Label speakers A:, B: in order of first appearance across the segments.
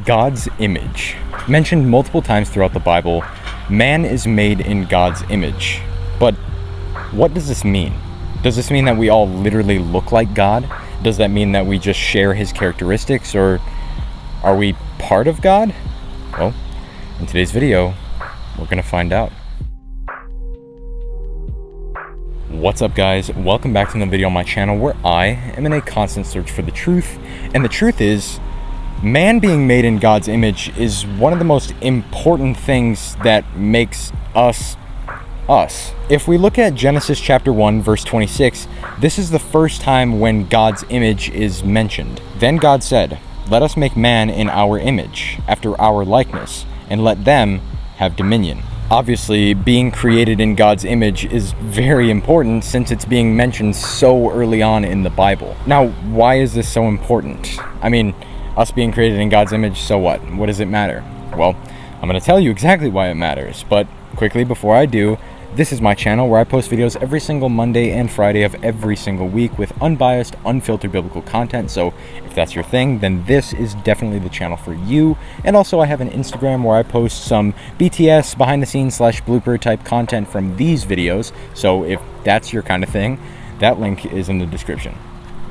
A: God's image. Mentioned multiple times throughout the Bible, man is made in God's image. But what does this mean? Does this mean that we all literally look like God? Does that mean that we just share his characteristics, or are we part of God? Well, in today's video, we're gonna find out. What's up, guys? Welcome back to another video on my channel where I am in a constant search for the truth. And the truth is, man being made in God's image is one of the most important things that makes us us. If we look at Genesis chapter 1 verse 26, this is the first time when God's image is mentioned. Then God said, "Let us make man in our image, after our likeness, and let them have dominion." Obviously, being created in God's image is very important since it's being mentioned so early on in the Bible. Now, why is this so important? I mean, us being created in God's image, so what? What does it matter? Well, I'm going to tell you exactly why it matters, but quickly before I do, this is my channel where I post videos every single Monday and Friday of every single week with unbiased, unfiltered biblical content. So if that's your thing, then this is definitely the channel for you. And also I have an Instagram where I post some BTS behind the scenes / blooper type content from these videos. So if that's your kind of thing, that link is in the description.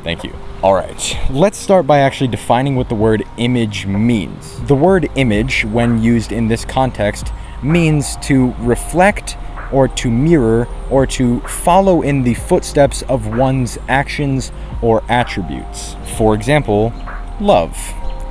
A: Thank you. All right, let's start by actually defining what the word image means. The word image, when used in this context, means to reflect or to mirror or to follow in the footsteps of one's actions or attributes. For example, love.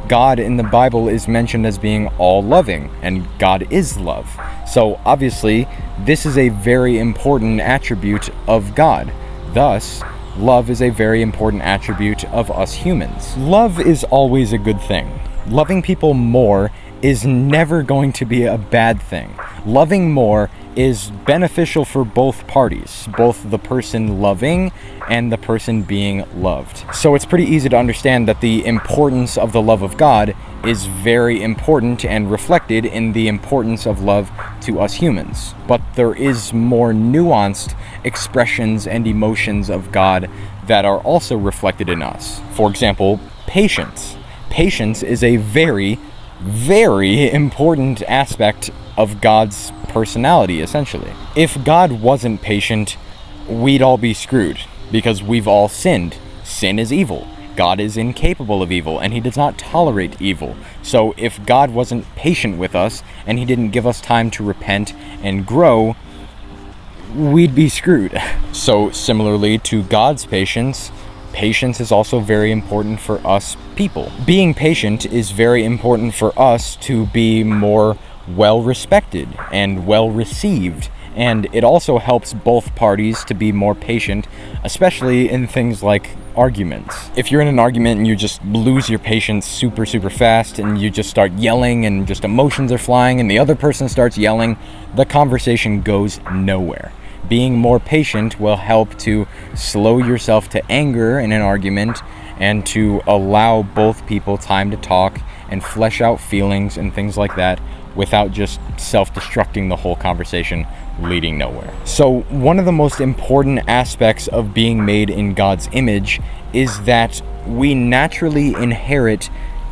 A: God in the Bible is mentioned as being all loving, and God is love. So obviously, this is a very important attribute of God. Thus, love is a very important attribute of us humans. Love is always a good thing. Loving people more is never going to be a bad thing. Loving more is beneficial for both parties, both the person loving and the person being loved. So it's pretty easy to understand that the importance of the love of God is very important and reflected in the importance of love to us humans. But there is more nuanced expressions and emotions of God that are also reflected in us. For example, patience. Patience is a very important aspect of God's personality, essentially. If God wasn't patient, we'd all be screwed because we've all sinned. Sin is evil. God is incapable of evil, and he does not tolerate evil. So if God wasn't patient with us and he didn't give us time to repent and grow, we'd be screwed. So similarly to God's patience, patience is also very important for us people. Being patient is very important for us to be more well respected and well received, and it also helps both parties to be more patient, especially in things like arguments. If you're in an argument and you just lose your patience super fast and you just start yelling and just emotions are flying and the other person starts yelling, the conversation goes nowhere. Being more patient will help to slow yourself to anger in an argument and to allow both people time to talk and flesh out feelings and things like that without just self-destructing the whole conversation, leading nowhere. So one of the most important aspects of being made in God's image is that we naturally inherit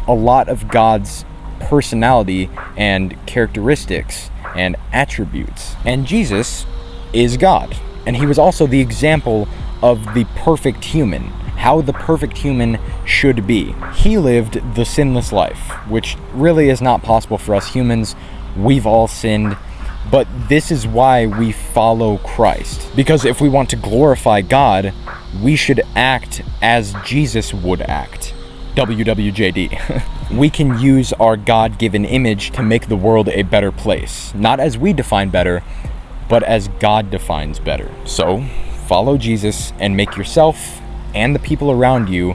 A: a lot of God's personality and characteristics and attributes. And Jesus is God, and he was also the example of the perfect human, how the perfect human should be. He lived the sinless life, which really is not possible for us humans. We've all sinned, but this is why we follow Christ. Because if we want to glorify God, we should act as Jesus would act. WWJD. We can use our God-given image to make the world a better place, not as we define better, but as God defines better. So follow Jesus and make yourself and the people around you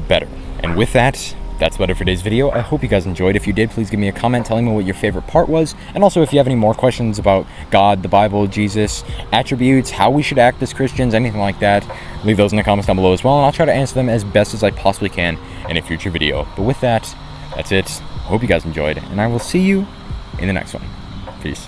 A: better. And with that, that's about it for today's video. I hope you guys enjoyed. If you did, please give me a comment telling me what your favorite part was. And also, if you have any more questions about God, the Bible, Jesus, attributes, how we should act as Christians, anything like that, leave those in the comments down below as well, and I'll try to answer them as best as I possibly can in a future video. But with that, that's it. I hope you guys enjoyed, and I will see you in the next one. Peace.